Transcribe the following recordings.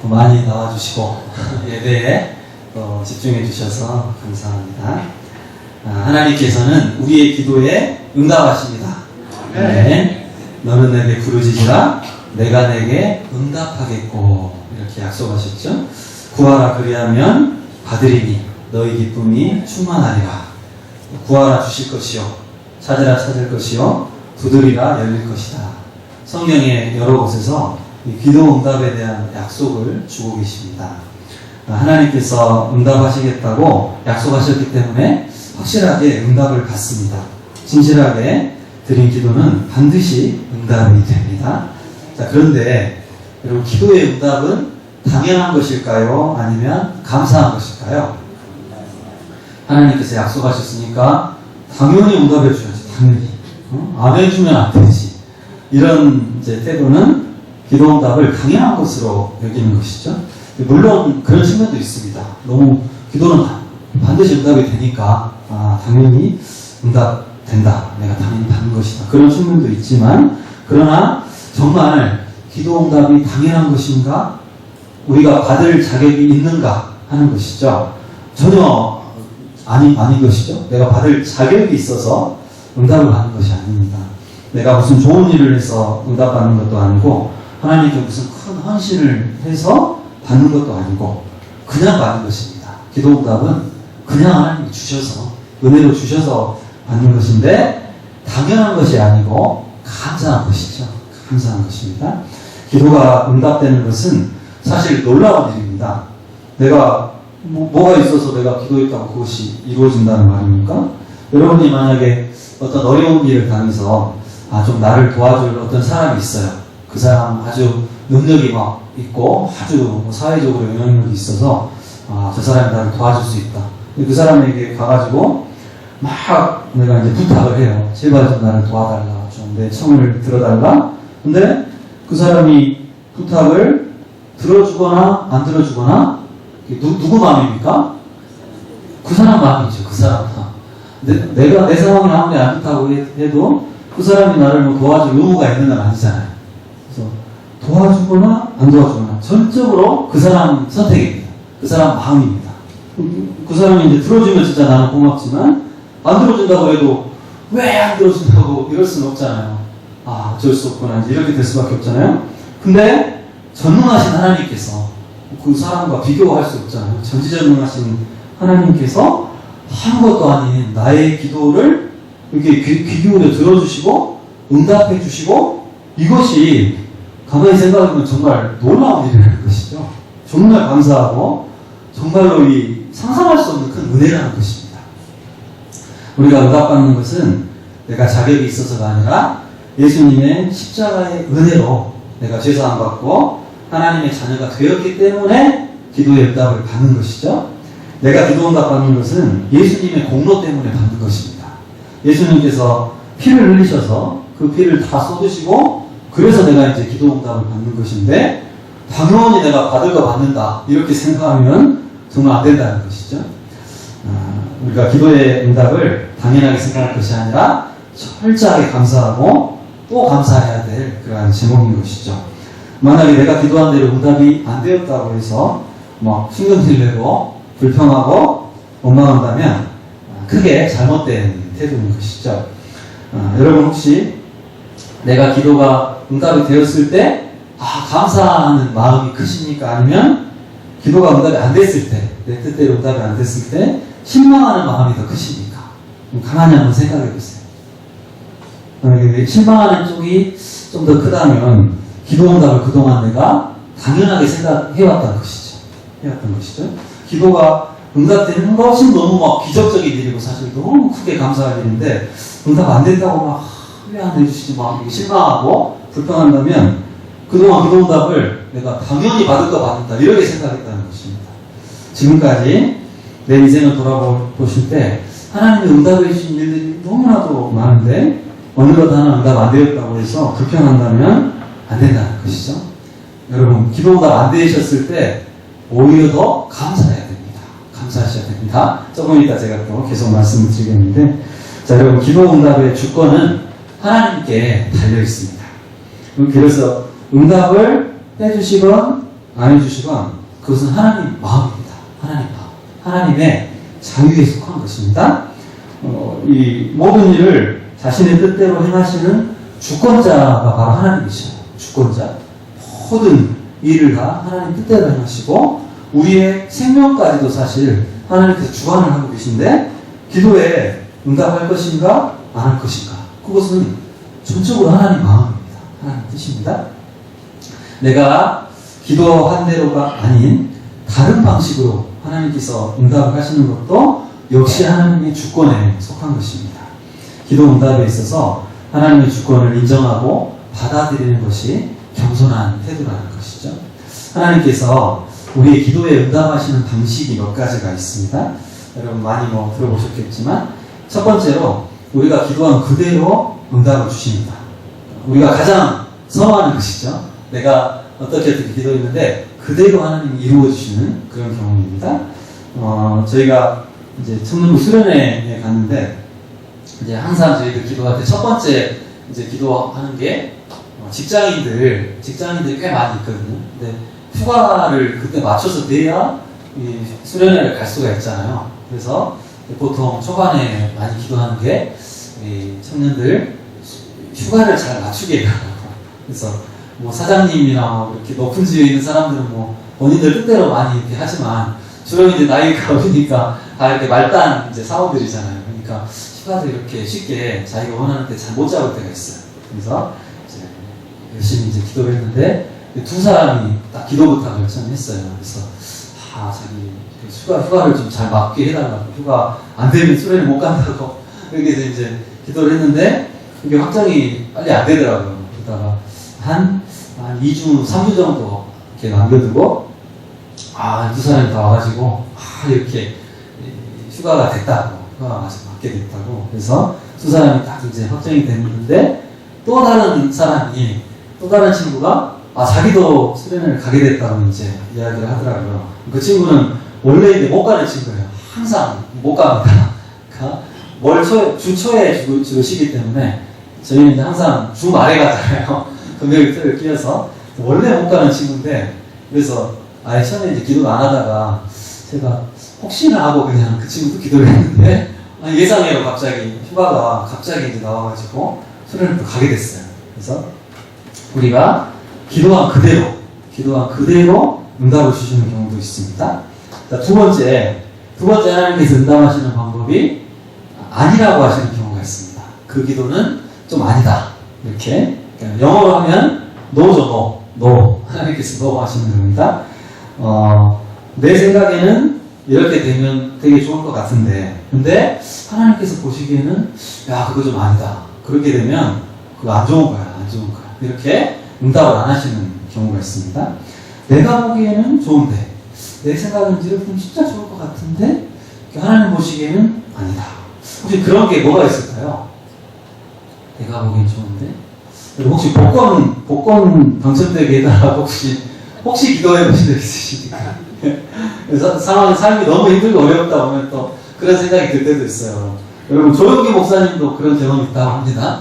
많이 나와주시고 예배에 집중해 주셔서 감사합니다. 하나님께서는 우리의 기도에 응답하십니다. 네. 너는 내게 부르짖으라 내가 내게 응답하겠고 이렇게 약속하셨죠. 구하라 그리하면 받으리니 너희 기쁨이 충만하리라. 구하라 주실 것이요 찾으라 찾을 것이요 두드리라 열릴 것이다. 성경의 여러 곳에서 이 기도 응답에 대한 약속을 주고 계십니다. 하나님께서 응답하시겠다고 약속하셨기 때문에 확실하게 응답을 받습니다. 진실하게 드린 기도는 반드시 응답이 됩니다. 자, 그런데 여러분 기도의 응답은 당연한 것일까요? 아니면 감사한 것일까요? 하나님께서 약속하셨으니까 당연히 응답해 주셔야지. 당연히. 안 해주면 안 되지. 이런 태도는 기도 응답을 당연한 것으로 여기는 것이죠. 물론 그런 측면도 있습니다. 너무 기도는 반드시 응답이 되니까 당연히 응답된다. 내가 당연히 받는 것이다. 그런 측면도 있지만 그러나 정말 기도 응답이 당연한 것인가? 우리가 받을 자격이 있는가 하는 것이죠. 전혀 아닌 것이죠. 내가 받을 자격이 있어서 응답을 받는 것이 아닙니다. 내가 무슨 좋은 일을 해서 응답받는 것도 아니고 하나님께 무슨 큰 헌신을 해서 받는 것도 아니고 그냥 받는 것입니다. 기도 응답은 그냥 하나님이 주셔서 은혜로 주셔서 받는 것인데 당연한 것이 아니고 감사한 것이죠. 감사한 것입니다. 기도가 응답되는 것은 사실 놀라운 일입니다. 내가 뭐가 있어서 내가 기도했다고 그것이 이루어진다는 말입니까? 여러분이 만약에 어떤 어려운 일을 당해서 좀 나를 도와줄 어떤 사람이 있어요. 그 사람 아주 능력이 막 있고 아주 사회적으로 영향력이 있어서 저 사람이 나를 도와줄 수 있다. 그 사람에게 가가지고 막 내가 이제 부탁을 해요. 제발 좀 나를 도와달라. 좀 내 청을 들어달라. 근데 그 사람이 부탁을 들어주거나 안 들어주거나 누구 마음입니까? 그 사람 마음이죠. 그 사람 마음. 내가 내 상황이 아무리 안 좋다고 해도 그 사람이 나를 뭐 도와줄 의무가 있는 건 아니잖아요. 그래서 도와주거나 안 도와주거나 전적으로 그 사람 선택입니다. 그 사람 마음입니다. 그 사람이 이제 들어주면 진짜 나는 고맙지만 안 들어준다고 해도 왜 안 들어준다고 이럴 수는 없잖아요. 어쩔 수 없구나 이제 이렇게 될 수밖에 없잖아요. 근데 전능하신 하나님께서 그 사람과 비교할 수 없잖아요. 전지전능하신 하나님께서 아무것도 아닌 나의 기도를 이렇게 귀 기울여 들어주시고 응답해 주시고 이것이 가만히 생각해보면 정말 놀라운 일이라는 것이죠. 정말 감사하고 정말로 상상할 수 없는 큰 은혜라는 것입니다. 우리가 응답받는 것은 내가 자격이 있어서가 아니라 예수님의 십자가의 은혜로 내가 죄사함 받고 하나님의 자녀가 되었기 때문에 기도의 응답을 받는 것이죠. 내가 기도 응답 받는 것은 예수님의 공로 때문에 받는 것입니다. 예수님께서 피를 흘리셔서 그 피를 다 쏟으시고 그래서 내가 이제 기도 응답을 받는 것인데 당연히 내가 받을 거 받는다 이렇게 생각하면 정말 안 된다는 것이죠. 우리가 기도의 응답을 당연하게 생각할 것이 아니라 철저하게 감사하고 또 감사해야 될 그러한 제목인 것이죠. 만약에 내가 기도한 대로 응답이 안 되었다고 해서 신경질 내고 불평하고 원망한다면 크게 잘못된 태도인 것이죠. 여러분 혹시 내가 기도가 응답이 되었을 때 감사하는 마음이 크십니까? 아니면 기도가 응답이 안 됐을 때, 내 뜻대로 응답이 안 됐을 때 실망하는 마음이 더 크십니까? 가만히 한번 생각해 보세요. 실망하는 쪽이 좀 더 크다면 기도 응답을 그동안 내가 당연하게 생각해왔던 것이죠. 기도가 응답되는 것은 너무 기적적인 일이고 사실 너무 크게 감사할 일인데 응답 안 된다고 왜 안 해주시지 실망하고 불평한다면 그동안 기도 응답을 내가 당연히 받을 거 받는다 이렇게 생각했다는 것입니다. 지금까지 내 인생을 돌아보실 때 하나님이 응답해 주신 일들이 너무나도 많은데 어느 것 하나 응답 안 되었다고 해서 불평한다면 안 된다는 것이죠. 여러분 기도 응답 안 되셨을 때 오히려 더 감사해야 됩니다. 감사하셔야 됩니다. 조금 이따 제가 또 계속 말씀을 드리겠는데 자 여러분 기도 응답의 주권은 하나님께 달려 있습니다. 그래서 응답을 해주시건 안 해주시건 그것은 하나님 마음입니다. 하나님 마음. 하나님의 자유에 속한 것입니다. 이 모든 일을 자신의 뜻대로 행하시는 주권자가 바로 하나님이시죠. 주권자. 모든 일을 다 하나님 뜻대로 행하시고 우리의 생명까지도 사실 하나님께서 주관을 하고 계신데 기도에 응답할 것인가 안 할 것인가 그것은 전적으로 하나님 마음입니다. 하나님 뜻입니다. 내가 기도한 대로가 아닌 다른 방식으로 하나님께서 응답을 하시는 것도 역시 하나님의 주권에 속한 것입니다. 기도 응답에 있어서 하나님의 주권을 인정하고 받아들이는 것이 겸손한 태도라는 것이죠. 하나님께서 우리의 기도에 응답하시는 방식이 몇 가지가 있습니다. 여러분 많이 들어보셨겠지만 첫 번째로 우리가 기도한 그대로 응답을 주십니다. 우리가 가장 선호하는 것이죠. 내가 어떻게 기도했는데 그대로 하나님이 이루어주시는 그런 경험입니다. 저희가 이제 청년부 수련회에 갔는데 이제 항상 저희들 기도할 때 첫 번째 이제 기도하는 게 직장인들 꽤 많이 있거든요. 근데 휴가를 그때 맞춰서 내야 이 수련회를 갈 수가 있잖아요. 그래서 보통 초반에 많이 기도하는 게 청년들 휴가를 잘 맞추게 해요. 그래서 사장님이나 이렇게 높은 지위에 있는 사람들은 본인들 뜻대로 많이 이렇게 하지만 주로 이제 나이가 어리니까 다 이렇게 말단 이제 사원들이잖아요. 그러니까 휴가도 이렇게 쉽게 자기가 원하는 때 잘 못 잡을 때가 있어요. 그래서 이제 열심히 이제 기도를 했는데 두 사람이 딱 기도 부탁을 했어요. 그래서 자기 휴가를 좀 잘 맞게 해달라고 휴가 안 되면 수련회 못 간다고 그렇게 해서 이제 기도를 했는데 그게 확정이 빨리 안 되더라고요. 그러다가 한 2주, 3주 정도 이렇게 남겨두고 두 사람이 다 와가지고 이렇게 휴가가 됐다고 휴가가 맞게 됐다고 그래서 두 사람이 딱 이제 확정이 됐는데 또 다른 친구가 자기도 수련회를 가게 됐다고 이제 이야기를 하더라고요. 그 친구는 원래 이제 못 가는 친구예요. 항상 못 갑니다. 주 초에 주로 쉬기 때문에 저희는 이제 항상 주 말에 가잖아요. 금요일, 토요일 끼어서 원래 못 가는 친구인데 그래서 처음에 이제 기도를 안 하다가 제가 혹시나 하고 그냥 그 친구도 기도를 했는데 예상해요. 휴가가 갑자기 이제 나와가지고 수련회를 또 가게 됐어요. 그래서 우리가 기도한 그대로 응답을 주시는 경우도 있습니다. 자, 두 번째 하나님께서 응답하시는 방법이 아니라고 하시는 경우가 있습니다. 그 기도는 좀 아니다. 이렇게 영어로 하면 no죠, no. 하나님께서 no 하시는 겁니다. 내 생각에는 이렇게 되면 되게 좋을 것 같은데 근데 하나님께서 보시기에는 그거 좀 아니다. 그렇게 되면 그거 안 좋은 거야. 이렇게 응답을 안 하시는 경우가 있습니다. 내가 보기에는 좋은데 내 생각은 이렇게 되면 진짜 좋을 것 같은데 하나님 보시기에는 아니다. 혹시 그런 게 뭐가 있을까요? 내가 보기엔 좋은데 혹시 복권 당첨되게 해달라고 혹시 기도해 보신 적 있으십니까? 그래서 삶이 너무 힘들고 어렵다 보면 또 그런 생각이 들 때도 있어요. 여러분 조용기 목사님도 그런 경험이 있다고 합니다.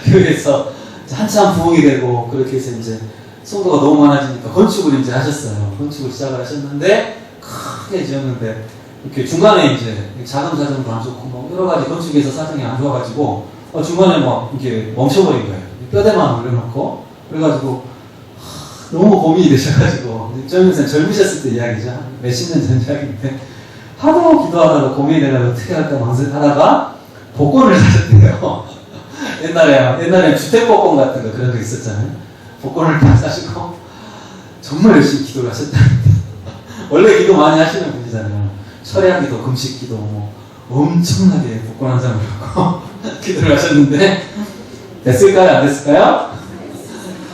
그래서 한참 부흥이 되고 그렇게 해서 이제 성도가 너무 많아지니까 건축을 이제 하셨어요. 건축을 시작을 하셨는데 크게 지었는데 이렇게 중간에 이제 자금사정도 안 좋고 여러 가지 건축에서 사정이 안 좋아가지고 중간에 이렇게 멈춰버린 거예요. 뼈대만 올려놓고 그래가지고 너무 고민이 되셔가지고 젊으셨을 때 이야기죠. 몇십 년 전 이야기인데 하도 기도하다가 고민이 돼가지고 어떻게 할까 망설하다가 복권을 사셨대요. 옛날에 주택복권 같은 거 그런 거 있었잖아요. 복권을 다 사시고 정말 열심히 기도를 하셨다는데 원래 기도 많이 하시는 분이잖아요. 철야 기도, 금식 기도 엄청나게 복권 한 장을 갖고 기도를 하셨는데 됐을까요? 안 됐을까요?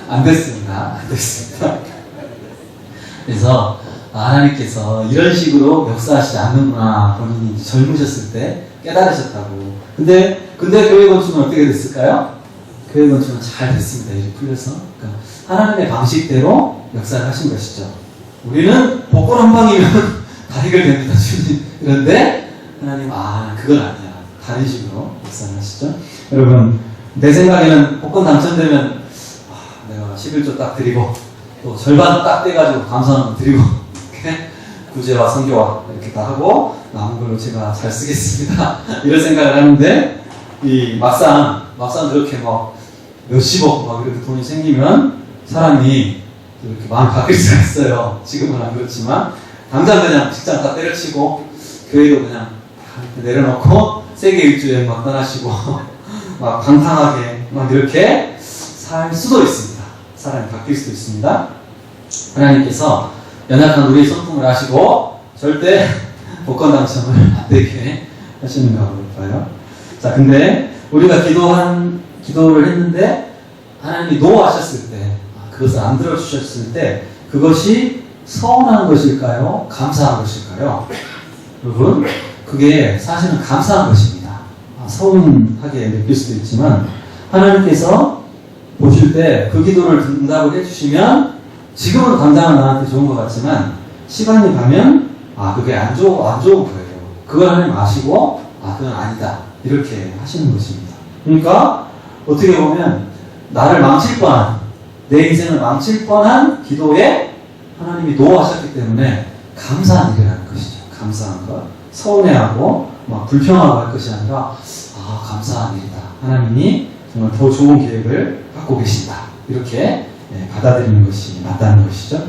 안 됐습니다. 그래서 하나님께서 이런 식으로 역사하시지 않는구나 본인이 젊으셨을 때 깨달으셨다고. 근데 교회 건축은 어떻게 됐을까요? 교회 건축은 잘 됐습니다. 이렇게 풀려서. 그러니까 하나님의 방식대로 역사를 하신 것이죠. 우리는 복권 한 방이면 다 해결됩니다. 주님. 그런데 하나님 그건 아니야. 다른 식으로 역사를 하시죠. 여러분 내 생각에는 복권 당첨되면 내가 11조 딱 드리고 또 절반 딱 떼가지고 감사함을 드리고 이렇게 구제와 선교와 이렇게 다 하고 남은 걸로 제가 잘 쓰겠습니다. 이런 생각을 하는데 이 막상 그렇게 막 몇십억 막 이렇게 돈이 생기면 사람이 이렇게 마음이 바뀔 수가 있어요. 지금은 안 그렇지만 당장 그냥 직장 다 때려치고 교회도 그냥 내려놓고 세계 일주에 막 떠나시고 막 방탕하게 막 이렇게 살 수도 있습니다. 사람이 바뀔 수도 있습니다. 하나님께서 연약한 우리의 손품을 아시고 절대 복권 당첨을 안 되게 하시는가 볼까요? 자, 근데 우리가 기도를 했는데 하나님이 노하셨을 때, 그것을 안 들어주셨을 때 그것이 서운한 것일까요? 감사한 것일까요? 여러분, 그게 사실은 감사한 것입니다. 서운하게 느낄 수도 있지만 하나님께서 보실 때 그 기도를 응답을 해주시면 지금은 당장은 나한테 좋은 것 같지만 시간이 가면 그게 안 좋은 거예요. 그걸 하나님 아시고 그건 아니다 이렇게 하시는 것입니다. 그러니까 어떻게 보면 나를 망칠 뻔한, 내 인생을 망칠 뻔한 기도에 하나님이 노하셨기 때문에 감사한 일을 하는 것이죠. 감사한 것. 서운해하고 막 불평하고 할 것이 아니라 감사한 일이다. 하나님이 정말 더 좋은 계획을 갖고 계신다. 이렇게 받아들이는 것이 맞다는 것이죠.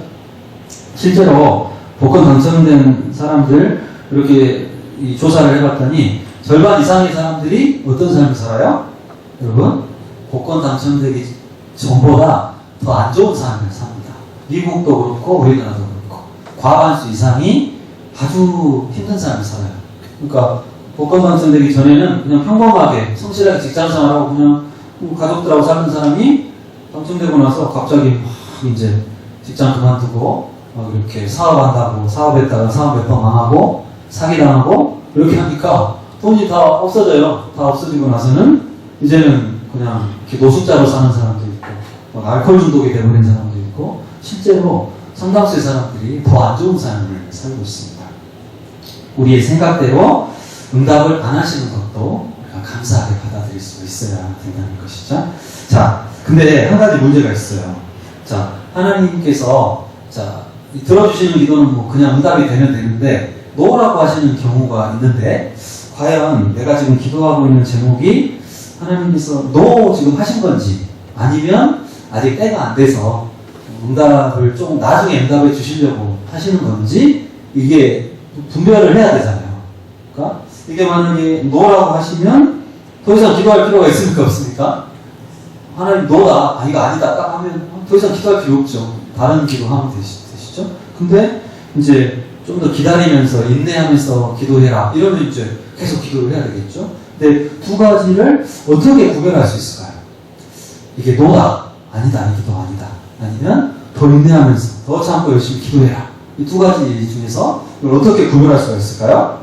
실제로 복권 당첨된 사람들 이렇게 조사를 해봤더니 절반 이상의 사람들이 어떤 삶을 살아요? 여러분, 복권 당첨되기 전보다 더 안 좋은 삶을 삽니다. 미국도 그렇고 우리나라도 그렇고 과반수 이상이 아주 힘든 삶을 살아요. 그러니까 복권 당첨되기 전에는 그냥 평범하게 성실하게 직장생활하고 그냥 가족들하고 사는 사람이 당첨되고 나서 갑자기 막 이제 직장 그만두고 막 이렇게 사업한다고 사업했다가 사업 몇 번 망하고 사기당하고 이렇게 하니까 돈이 다 없어져요. 다 없어지고 나서는 이제는 그냥 이렇게 노숙자로 사는 사람도 있고 막 알코올 중독이 되어버린 사람도 있고 실제로 상당수의 사람들이 더 안 좋은 삶을 살고 있습니다. 우리의 생각대로 응답을 안 하시는 것도 우리가 감사하게 받아들일 수 있어야 된다는 것이죠. 자, 근데 한 가지 문제가 있어요. 자, 하나님께서 들어주시는 기도는 뭐 그냥 응답이 되면 되는데 노라고 하시는 경우가 있는데 과연 내가 지금 기도하고 있는 제목이 하나님께서 노 지금 하신 건지 아니면 아직 때가 안 돼서 응답을 좀 나중에 응답해 주시려고 하시는 건지 이게 분별을 해야 되잖아요. 그러니까 이게 만약에 노라고 하시면 더 이상 기도할 필요가 있습니까? 없습니까? 하나님 노다, 이거 아니다 딱 하면 더 이상 기도할 필요 없죠. 다른 기도하면 되시죠? 근데 이제 좀 더 기다리면서 인내하면서 기도해라 이러면 이제 계속 기도를 해야 되겠죠? 근데 두 가지를 어떻게 구별할 수 있을까요? 이게 노다, 아니다, 이 기도 아니다. 아니면 더 인내하면서 더 참고 열심히 기도해라. 이 두 가지 중에서 이걸 어떻게 구별할 수가 있을까요?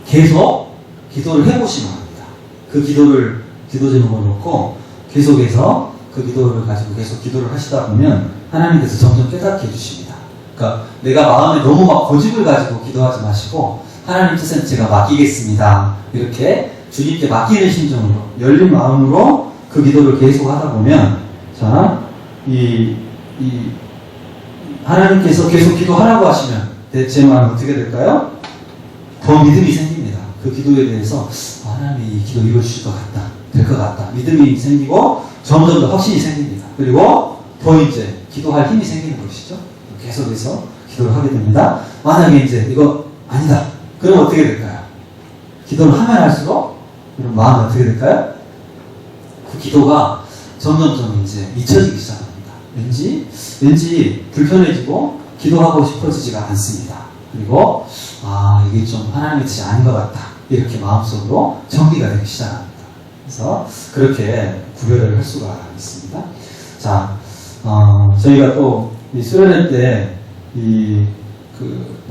계속 기도를 해보시면 합니다. 그 기도 제목을 놓고 계속해서 그 기도를 가지고 계속 기도를 하시다 보면 하나님께서 점점 깨닫게 해주십니다. 그러니까 내가 마음에 너무 막 고집을 가지고 기도하지 마시고 하나님 뜻은 제가 맡기겠습니다. 이렇게 주님께 맡기는 심정으로 열린 마음으로 그 기도를 계속 하다 보면 하나님께서 계속 기도하라고 하시면 제 마음이 어떻게 될까요? 더 믿음이 생깁니다. 그 기도에 대해서 하나님이 이 기도 이루어주실 것 같다. 될 것 같다. 믿음이 생기고 점점 더 확신이 생깁니다. 그리고 더 이제 기도할 힘이 생기는 것이죠. 계속해서 기도를 하게 됩니다. 만약에 이제 이거 아니다. 그럼 어떻게 될까요? 기도를 하면 할수록 그럼 마음이 어떻게 될까요? 그 기도가 점점 이제 잊혀지기 시작합니다. 왠지 불편해지고 기도하고 싶어지지가 않습니다. 그리고 이게 좀 하나님의 뜻이 아닌 것 같다. 이렇게 마음속으로 정리가 되기 시작합니다. 그래서 그렇게 구별을 할 수가 있습니다. 자, 저희가 또 이 수련회 때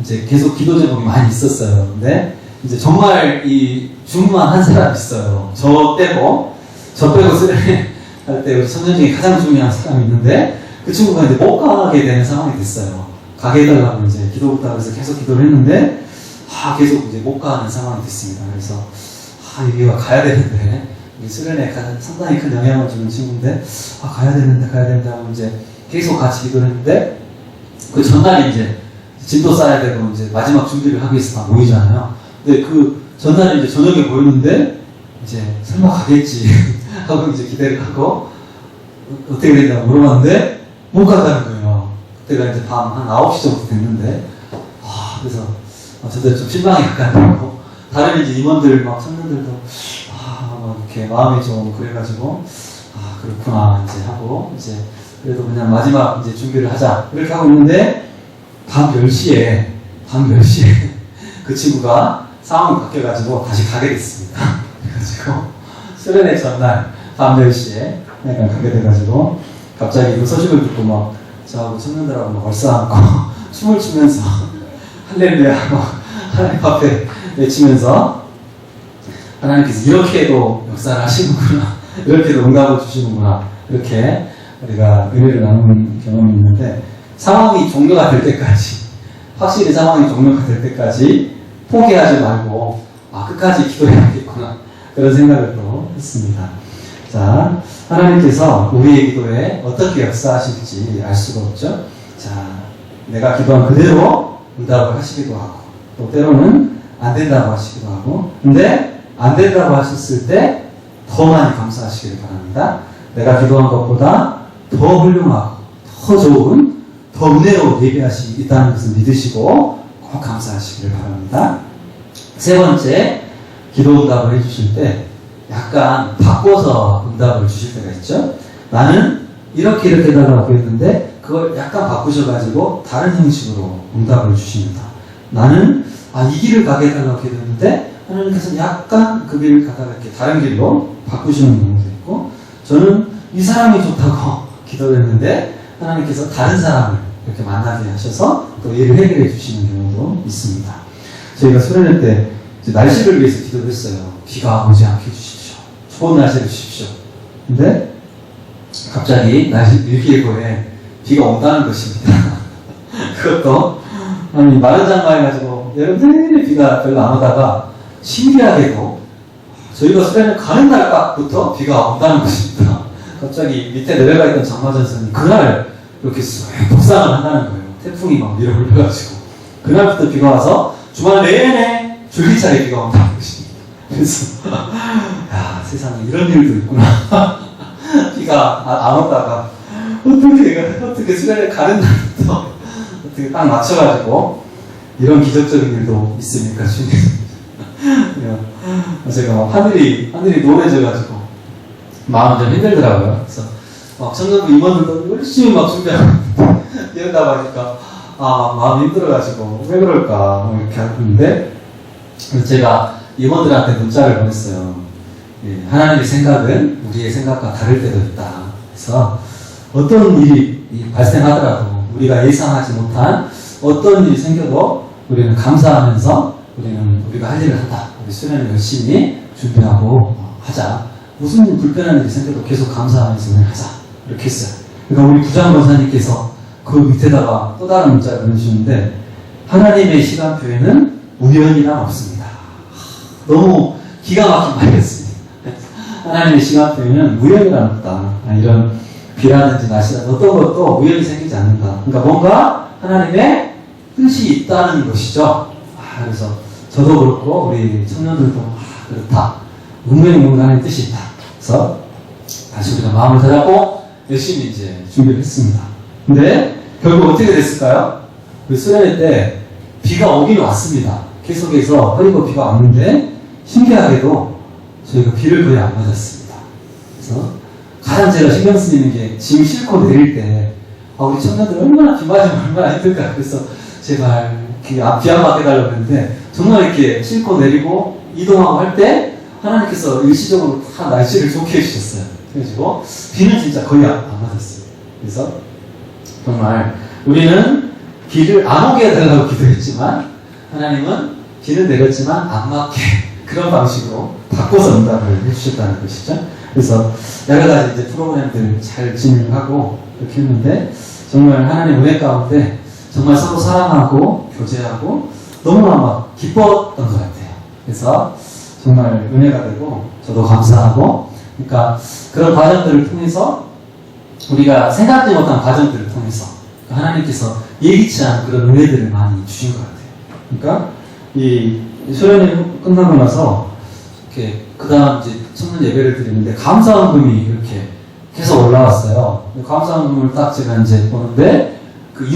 이제 계속 기도 제목이 많이 있었어요. 근데 이제 정말 이 중만 한 사람이 있어요. 저 빼고 수련회 할 때 우리 청년 중에 가장 중요한 사람이 있는데 그 친구가 이제 못 가게 되는 상황이 됐어요. 가게 해달라고 이제 기도 부탁을 해서 계속 기도를 했는데 계속 이제 못 가는 상황이 됐습니다. 그래서 여기가 가야 되는데 우리 수련회에 상당히 큰 영향을 주는 친구인데, 가야 되는데 하고 이제 계속 같이 기도를 했는데, 그 전날이 이제 진도 쌓아야 되고 이제 마지막 준비를 하기 위해서 다 모이잖아요. 근데 그 전날에 이제 저녁에 모이는데, 이제 설마 가겠지 하고 이제 기대를 하고, 어떻게 됐냐고 물어봤는데, 못 간다는 거예요. 그때가 이제 밤 한 9시 정도 됐는데, 그래서 저도 좀 실망이 약간 되고, 다른 이제 임원들, 청년들도, 이렇게 마음이 좀 그래가지고, 그렇구나, 이제 하고, 이제, 그래도 그냥 마지막 이제 준비를 하자. 이렇게 하고 있는데, 밤 10시에 그 친구가 상황이 바뀌어가지고 다시 가게 됐습니다. 그래가지고, 수련회 전날, 밤 10시에 약간 가게 돼가지고, 갑자기 그 소식을 듣고 저하고 청년들하고 얼싸안고, 춤을 추면서, 할렐루야 하고, 하나님 앞에 외치면서, 하나님께서 이렇게도 역사를 하시는구나, 이렇게도 응답을 주시는구나, 이렇게 우리가 은혜를 나누는 경험이 있는데, 상황이 종료가 될 때까지, 확실히 상황이 종료가 될 때까지 포기하지 말고, 끝까지 기도해야겠구나, 그런 생각을 또 했습니다. 자, 하나님께서 우리의 기도에 어떻게 역사하실지 알 수가 없죠. 자, 내가 기도한 그대로 응답을 하시기도 하고, 또 때로는 안 된다고 하시기도 하고, 근데 안 된다고 하셨을 때 더 많이 감사하시기를 바랍니다. 내가 기도한 것보다 더 훌륭하고, 더 좋은, 더 은혜로 예배하시 있다는 것을 믿으시고 꼭 감사하시기를 바랍니다. 세 번째, 기도 응답을 해주실 때 약간 바꿔서 응답을 주실 때가 있죠. 나는 이렇게 해달라고 했는데 그걸 약간 바꾸셔가지고 다른 형식으로 응답을 주십니다. 나는 이 길을 가게 해달라고 했는데 하나님께서 약간 그 길을 가다가 이렇게 다른 길로 바꾸시는 경우도 있고, 저는 이 사람이 좋다고 기도를 했는데 하나님께서 다른 사람을 이렇게 만나게 하셔서 또 일을 해결해 주시는 경우도 있습니다. 저희가 수련회 때 이제 날씨를 위해서 기도를 했어요. 비가 오지 않게 해주십시오. 좋은 날씨를 주십시오. 근데 갑자기 날씨 일기예보에 비가 온다는 것입니다. 그것도 마른 장마 해가지고 여름 내내 비가 별로 안 오다가 신기하게도 저희가 수련회 가는 날부터 비가 온다는 것입니다. 갑자기 밑에 내려가 있던 장마전선이 그날 이렇게 북상을 한다는 거예요. 태풍이 막 밀어 올려가지고 그날부터 비가 와서 주말 내내 줄기차게 비가 온다는 것입니다. 그래서 세상에 이런 일도 있구나. 비가 안 오다가 어떻게 수련회 가는 날부터 어떻게 딱 맞춰가지고 이런 기적적인 일도 있습니까, 주님? 제가 하늘이 노래져가지고 마음이 좀 힘들더라고요. 그래서 청년부 임원들도 열심히 준비하고 이런다 보니까 마음이 힘들어가지고 왜 그럴까 이렇게 하는데, 제가 임원들한테 문자를 보냈어요. 하나님의 생각은 우리의 생각과 다를 때도 있다. 그래서 어떤 일이 발생하더라도 우리가 예상하지 못한 어떤 일이 생겨도 우리는 감사하면서 우리가 할 일을 한다. 우리 수련을 열심히 준비하고 하자. 무슨 불편한 일이 생겨도 계속 감사하면서 하자. 이렇게 했어요. 그러니까 우리 부장 권사님께서 그 밑에다가 또 다른 문자를 보내주시는데, 하나님의 시간표에는 우연이란 없습니다. 너무 기가 막힌 말이었습니다. 하나님의 시간표에는 우연이란 없다. 이런 비라든지 날씨라든지 어떤 것도 우연히 생기지 않는다. 그러니까 뭔가 하나님의 뜻이 있다는 것이죠. 그래서 저도 그렇고 우리 청년들도 그렇다. 분명히 하나님의 뜻이 있다. 그래서 다시 우리가 마음을 다잡고 열심히 이제 준비를 했습니다. 근데 결국 어떻게 됐을까요? 그 수련회 때 비가 오긴 왔습니다. 계속해서 흐리고 비가 왔는데 신기하게도 저희가 비를 거의 안 맞았습니다. 그래서 가장 제가 신경 쓰이는 게 짐 싣고 내릴 때 우리 청년들 얼마나 비 맞으면 얼마나 힘들까. 그래서 제발 비 안 맞게 달라고 했는데 정말 이렇게 싣고 내리고 이동하고 할 때 하나님께서 일시적으로 다 날씨를 좋게 해주셨어요. 그래가지고 비는 진짜 거의 안 맞았어요. 그래서 정말 우리는 비를 안 오게 해달라고 기도했지만 하나님은 비는 내렸지만 안 맞게 그런 방식으로 바꿔서 응답을 해주셨다는 것이죠. 그래서 여러 가지 이제 프로그램들 잘 진행하고 그렇게 했는데 정말 하나님의 은혜 가운데 정말 서로 사랑하고 교제하고 너무나 막 기뻤던 것 같아요. 그래서 정말 은혜가 되고 저도 감사하고, 그러니까 그런 과정들을 통해서 우리가 생각지 못한 과정들을 통해서 하나님께서 예기치 않은 그런 은혜들을 많이 주신 것 같아요. 그러니까 이 수련회 끝나고 나서 이렇게 그 다음 이제 청년 예배를 드리는데 감사헌금이 이렇게 계속 올라왔어요. 감사헌금을 딱 제가 이제 보는데 그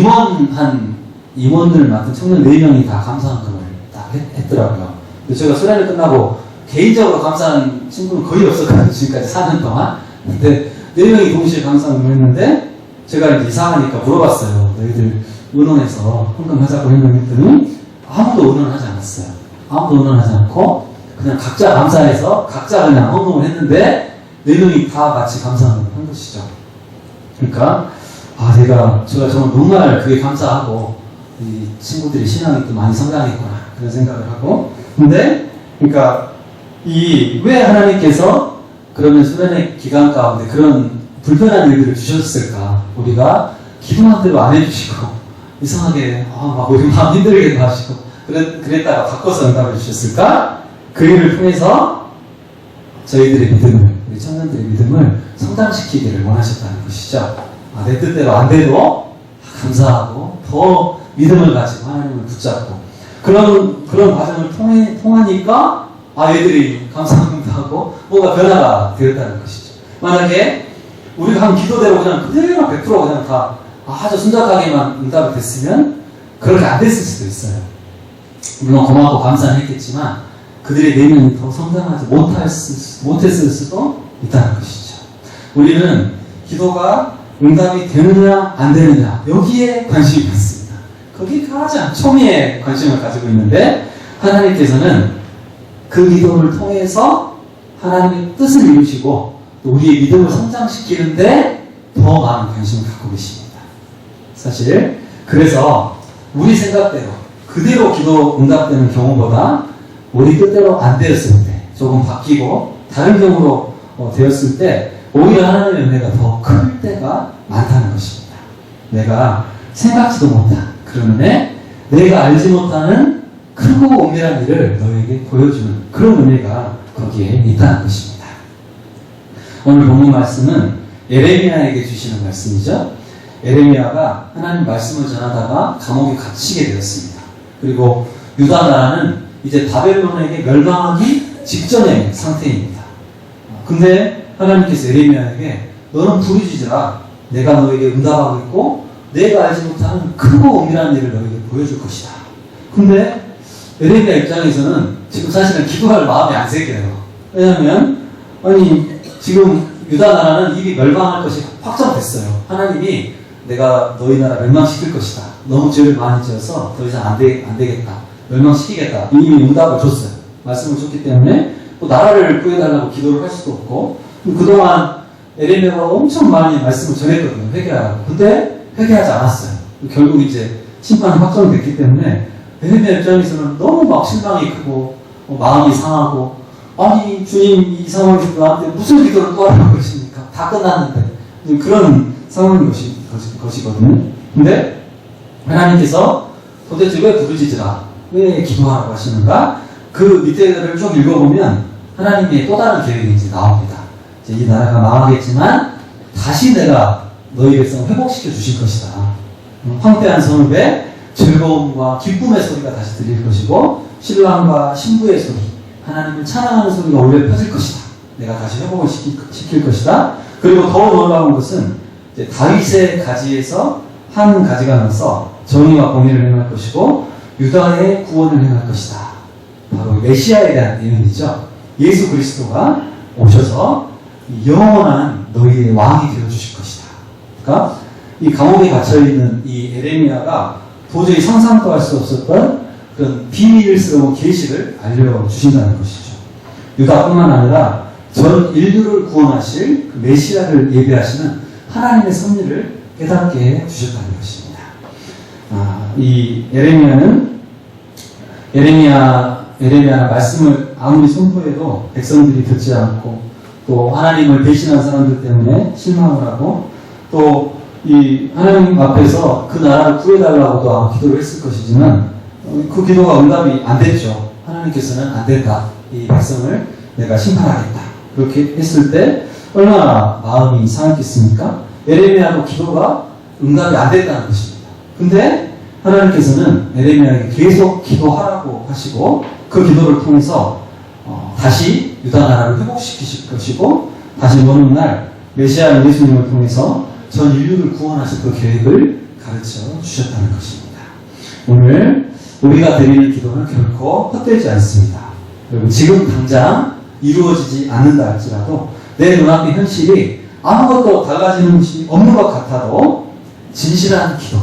임원들 맡은 청년 4명이 다 감사헌금을 딱 했더라고요. 근데 제가 수련회 끝나고 개인적으로 감사한 친구는 거의 없었거든요. 지금까지 4년 동안. 근데 4명이 동시에 감사헌금을 했는데 제가 이제 이상하니까 물어봤어요. 너희들 의논해서 헌금하자고 했더니 아무도 의논하지 않았어요. 아무도 의논하지 않고 그냥 각자 감사해서 각자 그냥 헌금을 했는데 4명이 다 같이 감사헌금을 한 것이죠. 그러니까 제가 정말 그게 감사하고 이 친구들이 신앙이 또 많이 성장했구나 그런 생각을 하고, 근데 그러니까 왜 하나님께서 그러면 수련회 기간 가운데 그런 불편한 일들을 주셨을까? 우리가 기도한 대로 안 해주시고 이상하게 막 우리 마음 힘들게 하시고 그랬다가 바꿔서 응답을 주셨을까? 그 일을 통해서 저희들의 믿음을, 우리 청년들의 믿음을 성장시키기를 원하셨다는 것이죠. 내 뜻대로 안 돼도 감사하고 더 믿음을 가지고 하나님을 붙잡고 그런 과정을 통하니까 얘들이 감사함도 하고 뭔가 변화가 되었다는 것이죠. 만약에 우리가 한 기도대로 그냥 그대로 100% 그냥 다 아주 순적하게만 응답이 됐으면 그렇게 안 됐을 수도 있어요. 물론 고맙고 감사는 했겠지만 그들의 내면이 더 성장하지 못했을 수도 있다는 것이죠. 우리는 기도가 응답이 되느냐 안 되느냐 여기에 관심이 많습니다. 거기에 가장 초미에 관심을 가지고 있는데 하나님께서는 그 기도를 통해서 하나님의 뜻을 이루시고 또 우리의 믿음을 성장시키는데 더 많은 관심을 갖고 계십니다. 사실 그래서 우리 생각대로 그대로 기도 응답되는 경우보다 우리 뜻대로 안 되었을 때 조금 바뀌고 다른 경우로 되었을 때 오히려 하나님의 은혜가 더 클 때가 많다는 것입니다. 내가 생각지도 못한 그런 은혜, 내가 알지 못하는 크고 은밀한 일을 너에게 보여주는 그런 은혜가 거기에 있다는 것입니다. 오늘 본문 말씀은 예레미야에게 주시는 말씀이죠. 예레미야가 하나님 말씀을 전하다가 감옥에 갇히게 되었습니다. 그리고 유다 나라는 이제 바벨론에게 멸망하기 직전의 상태입니다. 근데 하나님께서 예레미야에게 너는 부르짖으라. 내가 너에게 응답하고 있고 내가 알지 못하는 크고 은밀한 일을 너에게 보여줄 것이다. 근데 예레미야 입장에서는 지금 사실은 기도할 마음이 안 생겨요. 왜냐하면 지금 유다 나라는 이미 멸망할 것이 확정됐어요. 하나님이 내가 너희 나라 멸망시킬 것이다. 너무 죄를 많이 지어서 더 이상 안 되겠다. 멸망시키겠다. 이미 응답을 줬어요. 말씀을 줬기 때문에 또 나라를 구해달라고 기도를 할 수도 없고, 그동안 예레미야가 엄청 많이 말씀을 전했거든요. 회개하라고. 근데 회개하지 않았어요. 결국 이제 심판이 확정됐기 때문에 예레미야 입장에서는 너무 막 실망이 크고 마음이 상하고, 아니 주님 이 상황에서 나한테 무슨 기도를 또 하라고 그러십니까? 다 끝났는데. 그런 상황인 것이거든요. 근데 하나님께서 도대체 왜 부르짖으라, 왜 기도하라고 하시는가? 그 밑에를 쭉 읽어보면 하나님의 또 다른 계획이 이제 나옵니다. 이제 이 나라가 망하겠지만 다시 내가 너희 백성을 회복시켜 주실 것이다. 황폐한 성읍에 즐거움과 기쁨의 소리가 다시 들릴 것이고 신랑과 신부의 소리, 하나님을 찬양하는 소리가 울려 퍼질 것이다. 내가 다시 회복을 시킬 것이다. 그리고 더 놀라운 것은 이제 다윗의 가지에서 한 가지가 나서 정의와 공의를 행할 것이고 유다의 구원을 행할 것이다. 바로 메시아에 대한 예언이죠. 예수 그리스도가 오셔서 영원한 너희의 왕이 되어주실 것이다. 그러니까 이 감옥에 갇혀있는 이 예레미야가 도저히 상상도 할 수 없었던 그런 비밀스러운 계시를 알려주신다는 것이죠. 유다뿐만 아니라 전 인류를 구원하실 그 메시아를 예배하시는 하나님의 섭리를 깨닫게 해주셨다는 것입니다. 이 예레미야 말씀을 아무리 선포해도 백성들이 듣지 않고 또 하나님을 배신한 사람들 때문에 실망을 하고 또 이 하나님 앞에서 그 나라를 구해달라고도 아마 기도를 했을 것이지만 그 기도가 응답이 안 됐죠. 하나님께서는 안 된다. 이 백성을 내가 심판하겠다. 그렇게 했을 때 얼마나 마음이 상했겠습니까? 에레미야도 기도가 응답이 안 됐다는 것입니다. 근데 하나님께서는 에레미야에게 계속 기도하라고 하시고 그 기도를 통해서 다시 유다 나라를 회복시키실 것이고 다시 오는 날 메시아 예수님을 통해서 전 인류를 구원하실 그 계획을 가르쳐 주셨다는 것입니다. 오늘 우리가 드리는 기도는 결코 헛되지 않습니다. 여러분 지금 당장 이루어지지 않는다 할지라도 내 눈앞의 현실이 아무것도 달라지는 것이 없는 것 같아도 진실한 기도,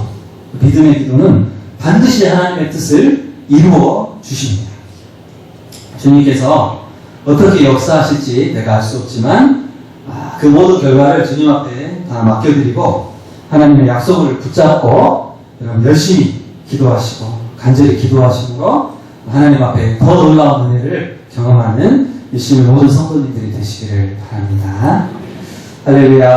믿음의 기도는 반드시 하나님의 뜻을 이루어 주십니다. 주님께서 어떻게 역사하실지 내가 알 수 없지만 그 모든 결과를 주님 앞에 다 맡겨드리고 하나님의 약속을 붙잡고 여러분 열심히 기도하시고 간절히 기도하심으로 하나님 앞에 더 놀라운 은혜를 경험하는 열심히 모든 성도님들이 되시기를 바랍니다. 할렐루야.